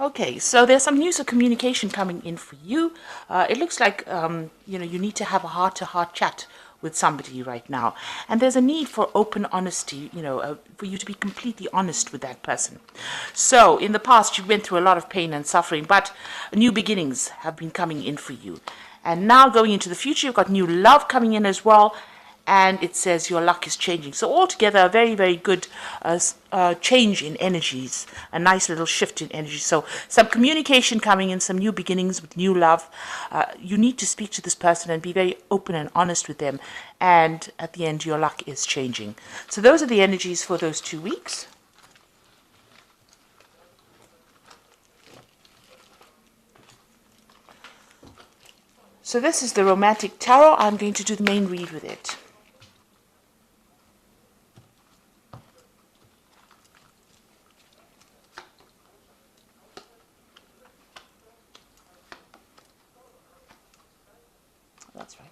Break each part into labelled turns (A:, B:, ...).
A: Okay, so there's some news of communication coming in for you. It looks like you need to have a heart-to-heart chat with somebody right now, and there's a need for open honesty. For you to be completely honest with that person. So in the past, you went through a lot of pain and suffering, but new beginnings have been coming in for you, and now going into the future, you've got new love coming in as well, and it says your luck is changing. So altogether, a very, very good change in energies, a nice little shift in energy. So some communication coming in, some new beginnings with new love. You need to speak to this person and be very open and honest with them. And at the end, your luck is changing. So those are the energies for those 2 weeks. So this is the Romantic Tarot. I'm going to do the main read with it. That's right.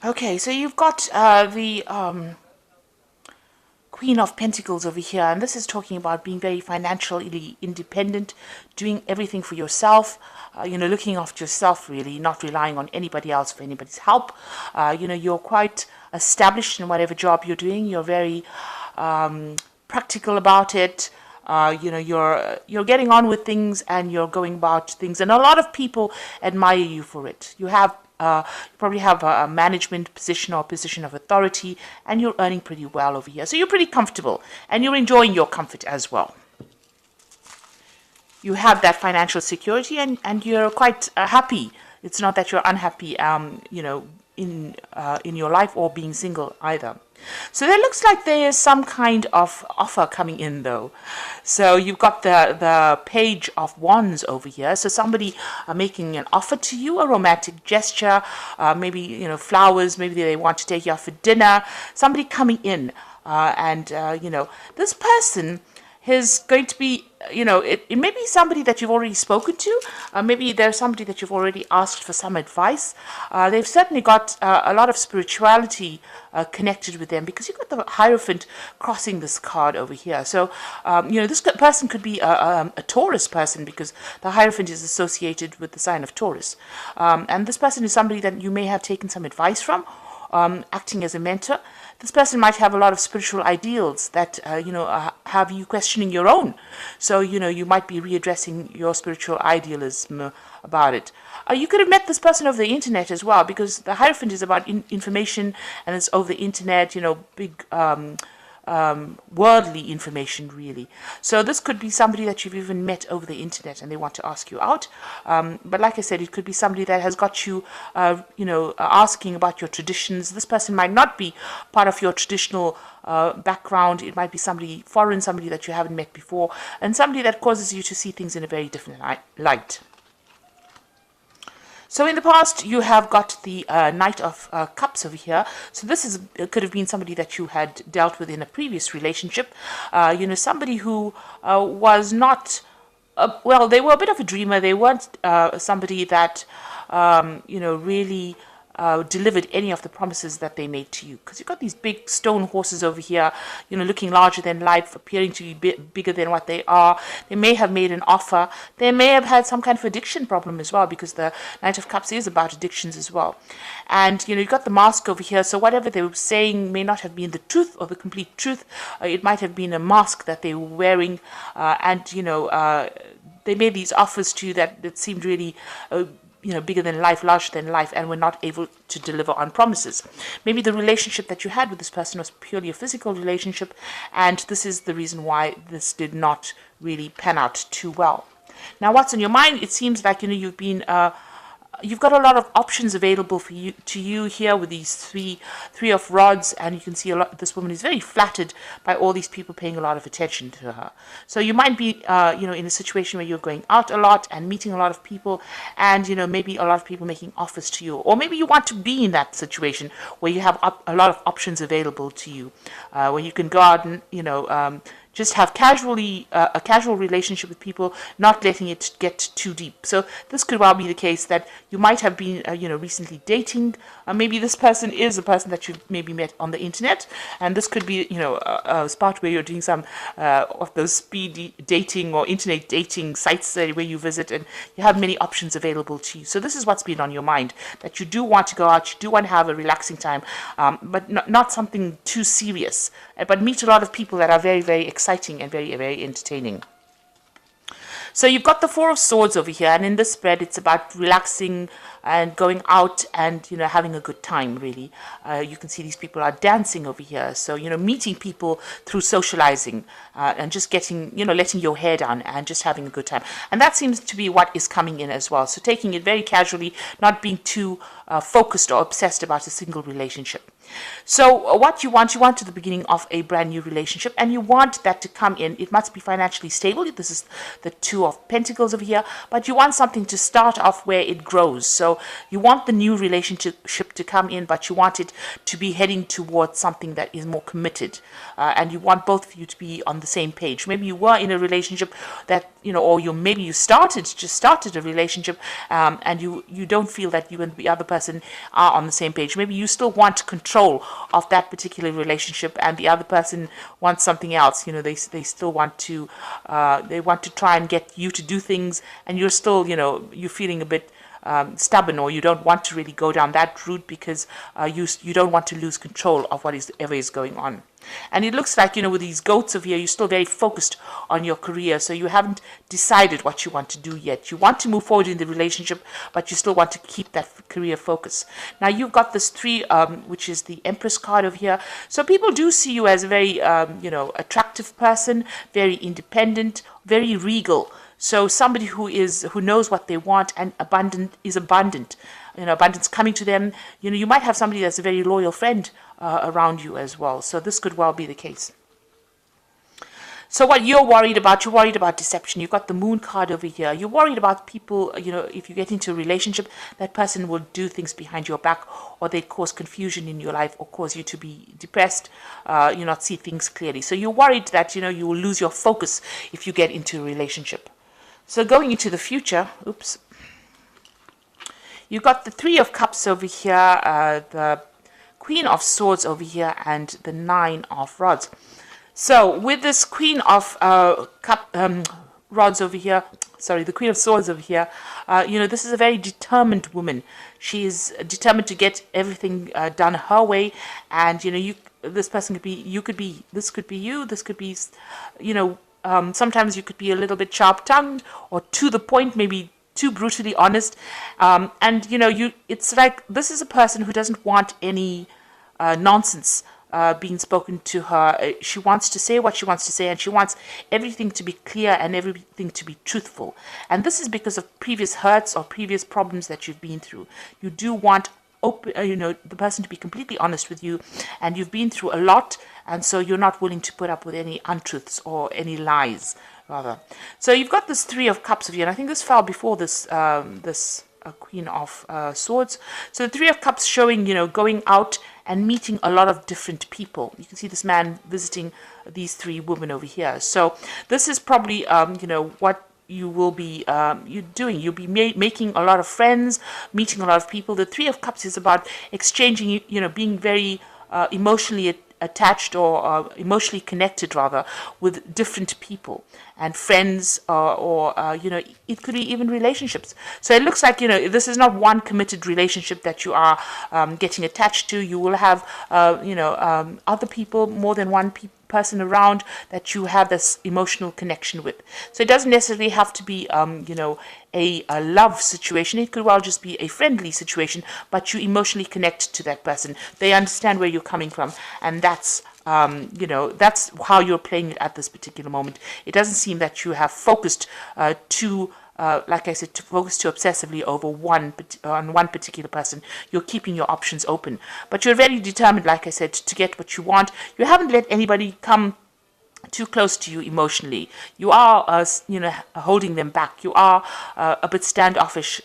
A: Okay, so you've got the Queen of Pentacles over here, and this is talking about being very financially independent, doing everything for yourself, looking after yourself, really, not relying on anybody else for anybody's help. You're quite established in whatever job you're doing. You're very practical about it. You're getting on with things, and you're going about things, and a lot of people admire you for it. You probably have a management position or a position of authority, and you're earning pretty well over here. So you're pretty comfortable, and you're enjoying your comfort as well. You have that financial security, and you're quite happy. It's not that you're unhappy, in your life, or being single either. So there looks like there is some kind of offer coming in, though. So you've got the Page of Wands over here. So somebody making an offer to you, a romantic gesture, maybe flowers. Maybe they want to take you out for dinner. Somebody coming in, and this person is going to be, it may be somebody that you've already spoken to. Maybe there's somebody that you've already asked for some advice. They've certainly got a lot of spirituality connected with them, because you've got the Hierophant crossing this card over here. So, this person could be a Taurus person, because the Hierophant is associated with the sign of Taurus. And this person is somebody that you may have taken some advice from, acting as a mentor. This person might have a lot of spiritual ideals that, have you questioning your own. So, you might be readdressing your spiritual idealism about it. You could have met this person over the internet as well, because the Hierophant is about information, and it's over the internet, big worldly information, really. So this could be somebody that you've even met over the internet, and they want to ask you out. But like I said, it could be somebody that has got you, asking about your traditions. This person might not be part of your traditional background. It might be somebody foreign, somebody that you haven't met before, and somebody that causes you to see things in a very different light. So in the past, you have got the Knight of Cups over here. So this could have been somebody that you had dealt with in a previous relationship. Somebody who was not, they were a bit of a dreamer. They weren't somebody that, really delivered any of the promises that they made to you. Because you've got these big stone horses over here, looking larger than life, appearing to be bigger than what they are. They may have made an offer. They may have had some kind of addiction problem as well, because the Knight of Cups is about addictions as well. And, you've got the mask over here. So whatever they were saying may not have been the truth or the complete truth. It might have been a mask that they were wearing. They made these offers to you that seemed really bigger than life, larger than life, and were not able to deliver on promises. Maybe the relationship that you had with this person was purely a physical relationship, and this is the reason why this did not really pan out too well. Now, what's on your mind? It seems like, you've got a lot of options available for you here with these three of rods, and you can see this woman is very flattered by all these people paying a lot of attention to her. So you might be in a situation where you're going out a lot and meeting a lot of people, and maybe a lot of people making offers to you, or maybe you want to be in that situation where you have a lot of options available to you, where you can go out and just have casually a casual relationship with people, not letting it get too deep. So this could well be the case that you might have been recently dating. Maybe this person is a person that you've maybe met on the internet, and this could be a spot where you're doing some of those speed dating or internet dating sites where you visit, and you have many options available to you. So this is what's been on your mind, that you do want to go out, you do want to have a relaxing time, but not something too serious, but meet a lot of people that are very, very exciting and very, very entertaining. So you've got the Four of Swords over here, and in this spread it's about relaxing and going out and having a good time, really. You can see these people are dancing over here, so meeting people through socializing and just getting letting your hair down and just having a good time. And that seems to be what is coming in as well. So taking it very casually, not being too focused or obsessed about a single relationship. So what you want to the beginning of a brand new relationship, and you want that to come in. It must be financially stable. This is the Two of Pentacles over here, but you want something to start off where it grows. So you want the new relationship to come in, but you want it to be heading towards something that is more committed, and you want both of you to be on the same page. Maybe you were in a relationship that or maybe you just started a relationship, and you don't feel that you and the other person are on the same page. Maybe you still want control of that particular relationship, and the other person wants something else. They still want to try and get you to do things, and you're still you're feeling a bit stubborn, or you don't want to really go down that route because you don't want to lose control of whatever is going on. And it looks like with these goats over here, you're still very focused on your career, so you haven't decided what you want to do yet. You want to move forward in the relationship, but you still want to keep that career focus. Now you've got this 3, which is the Empress card over here. So people do see you as a very attractive person, very independent, very regal. So somebody who knows what they want and is abundant. Abundance coming to them. You might have somebody that's a very loyal friend around you as well. So this could well be the case. So what you're worried about deception. You've got the Moon card over here. You're worried about people, if you get into a relationship, that person will do things behind your back, or they cause confusion in your life, or cause you to be depressed, you not see things clearly. So you're worried that, you will lose your focus if you get into a relationship. So going into the future, you've got the 3 of Cups over here, the Queen of Swords over here, and the 9 of Rods. So with this Queen of Rods over here, the Queen of Swords over here, this is a very determined woman. She is determined to get everything done her way, and this person could be this could be you. This could be sometimes you could be a little bit sharp-tongued or to the point, maybe too brutally honest, and it's like this is a person who doesn't want any nonsense being spoken to her. She wants to say what she wants to say, and she wants everything to be clear and everything to be truthful. And this is because of previous hurts or previous problems that you've been through. You do want the person to be completely honest with you, and you've been through a lot, and so you're not willing to put up with any untruths or any lies, rather. So you've got this 3 of Cups of you, and I think this fell before this Queen of Swords. So the 3 of Cups showing, going out and meeting a lot of different people. You can see this man visiting these 3 women over here. So this is probably, what you will be doing. You'll be making a lot of friends, meeting a lot of people. The 3 of Cups is about exchanging, being very emotionally attached or emotionally connected, rather, with different people and friends, or it could be even relationships. So it looks like, this is not one committed relationship that you are getting attached to. You will have, other people, more than one person around that you have this emotional connection with. So it doesn't necessarily have to be, a love situation. It could well just be a friendly situation, but you emotionally connect to that person. They understand where you're coming from, and that's that's how you're playing it at this particular moment. It doesn't seem that you have focused like I said, to focus too obsessively over one particular person. You're keeping your options open, but you're very determined, like I said, to get what you want. You haven't let anybody come too close to you emotionally. You are, holding them back. You are a bit standoffish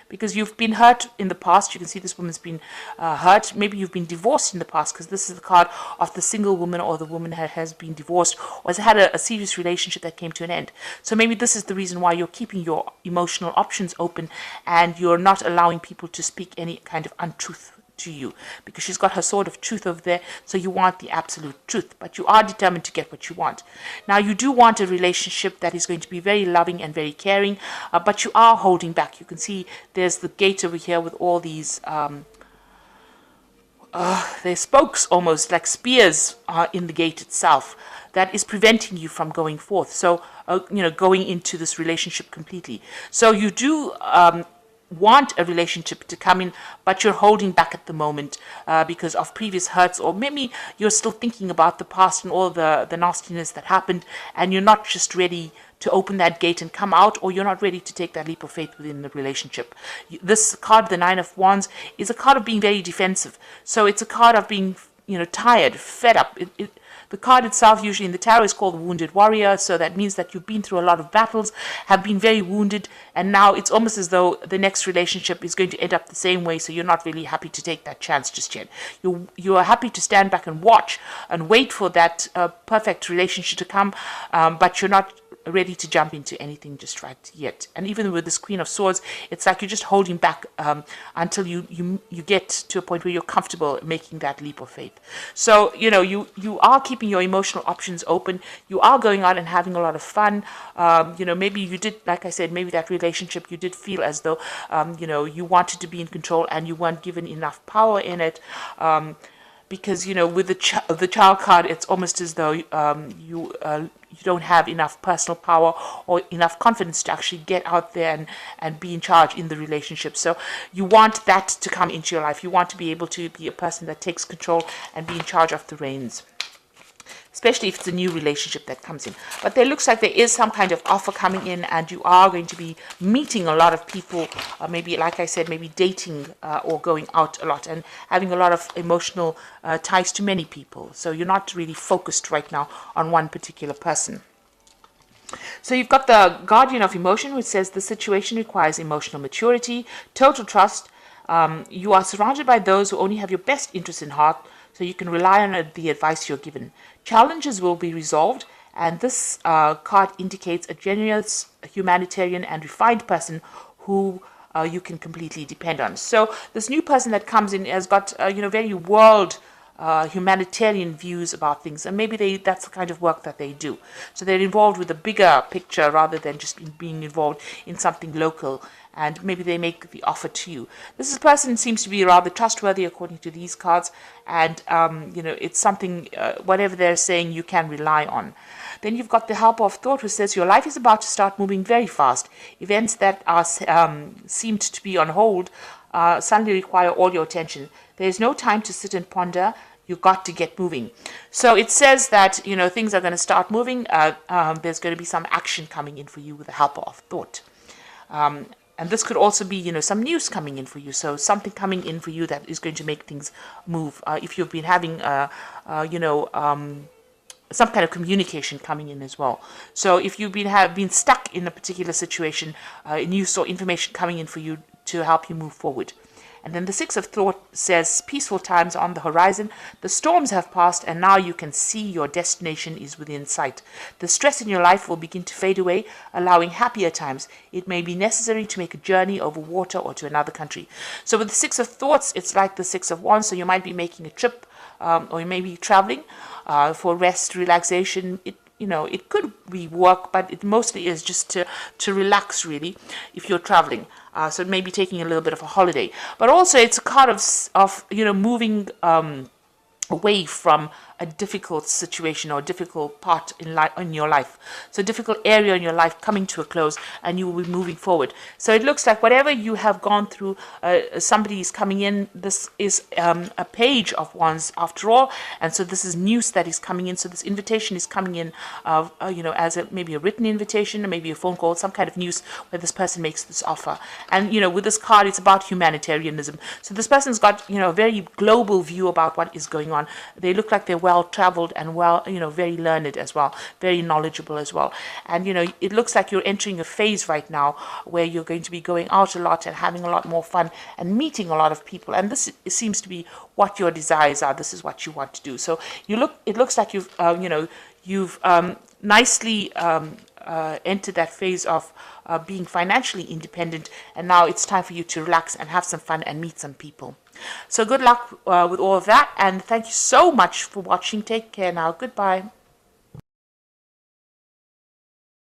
A: because you've been hurt in the past. You can see this woman's been hurt. Maybe you've been divorced in the past, because this is the card of the single woman, or the woman has been divorced or has had a serious relationship that came to an end. So maybe this is the reason why you're keeping your emotional options open and you're not allowing people to speak any kind of untruth to you, because she's got her sword of truth over there. So you want the absolute truth, but you are determined to get what you want. Now, you do want a relationship that is going to be very loving and very caring, but you are holding back. You can see there's the gate over here with all these they're spokes, almost like spears, in the gate itself, that is preventing you from going forth. So going into this relationship completely. So you do want a relationship to come in, but you're holding back at the moment because of previous hurts, or maybe you're still thinking about the past and all the nastiness that happened, and you're not just ready to open that gate and come out, or you're not ready to take that leap of faith within the relationship. This card, the Nine of Wands, is a card of being very defensive. So it's a card of being, tired, fed up. The card itself, usually in the tarot, is called the Wounded Warrior. So that means that you've been through a lot of battles, have been very wounded, and now it's almost as though the next relationship is going to end up the same way. So you're not really happy to take that chance just yet. You are happy to stand back and watch and wait for that perfect relationship to come, but you're not ready to jump into anything just right yet. And even with this Queen of Swords, it's like you're just holding back until you get to a point where you're comfortable making that leap of faith. So you are keeping your emotional options open. You are going out and having a lot of fun. Maybe you did, like I said, maybe that relationship, you did feel as though you wanted to be in control and you weren't given enough power in it. Because with the child card, it's almost as though you don't have enough personal power or enough confidence to actually get out there and be in charge in the relationship. So you want that to come into your life. You want to be able to be a person that takes control and be in charge of the reins, especially if it's a new relationship that comes in. But there looks like there is some kind of offer coming in, and you are going to be meeting a lot of people, maybe, like I said, maybe dating or going out a lot and having a lot of emotional ties to many people. So you're not really focused right now on one particular person. So you've got the Guardian of Emotion, which says the situation requires emotional maturity, total trust. You are surrounded by those who only have your best interests in heart, so you can rely on the advice you're given. Challenges will be resolved, and this card indicates a generous, humanitarian, and refined person who you can completely depend on. So this new person that comes in has got very world humanitarian views about things, and maybe that's the kind of work that they do. So they're involved with a bigger picture rather than just being involved in something local, and maybe they make the offer to you. This person seems to be rather trustworthy according to these cards, and it's something, whatever they're saying, you can rely on. Then you've got the Helper of Thought, who says your life is about to start moving very fast. Events that are seemed to be on hold suddenly require all your attention. There is no time to sit and ponder. You've got to get moving. So it says that things are going to start moving. There's going to be some action coming in for you with the Helper of Thought. And this could also be, some news coming in for you. So something coming in for you that is going to make things move. If you've been having, some kind of communication coming in as well. So if you've been stuck in a particular situation, news or information coming in for you to help you move forward. And then the Six of Thought says peaceful times on the horizon. The storms have passed, and now you can see your destination is within sight. The stress in your life will begin to fade away, allowing happier times. It may be necessary to make a journey over water or to another country. So with the Six of Thoughts, it's like the Six of Wands. So you might be making a trip, or you may be traveling for rest, relaxation. It could be work, but it mostly is just to relax, really, if you're traveling. So maybe taking a little bit of a holiday. But also it's a card of moving away from a difficult situation or difficult part in your life. So a difficult area in your life coming to a close, and you will be moving forward. So it looks like whatever you have gone through, somebody is coming in. This is a Page of Wands after all, and so this is news that is coming in. So this invitation is coming in, as maybe a written invitation, or maybe a phone call, some kind of news where this person makes this offer. And with this card, it's about humanitarianism. So this person's got a very global view about what is going on. They look like they're well well traveled and well, very learned as well, very knowledgeable as well. And it looks like you're entering a phase right now where you're going to be going out a lot and having a lot more fun and meeting a lot of people. And this seems to be what your desires are. This is what you want to do. So it looks like you've nicely entered that phase of being financially independent, and now it's time for you to relax and have some fun and meet some people. So good luck with all of that, and thank you so much for watching. Take care now. Goodbye.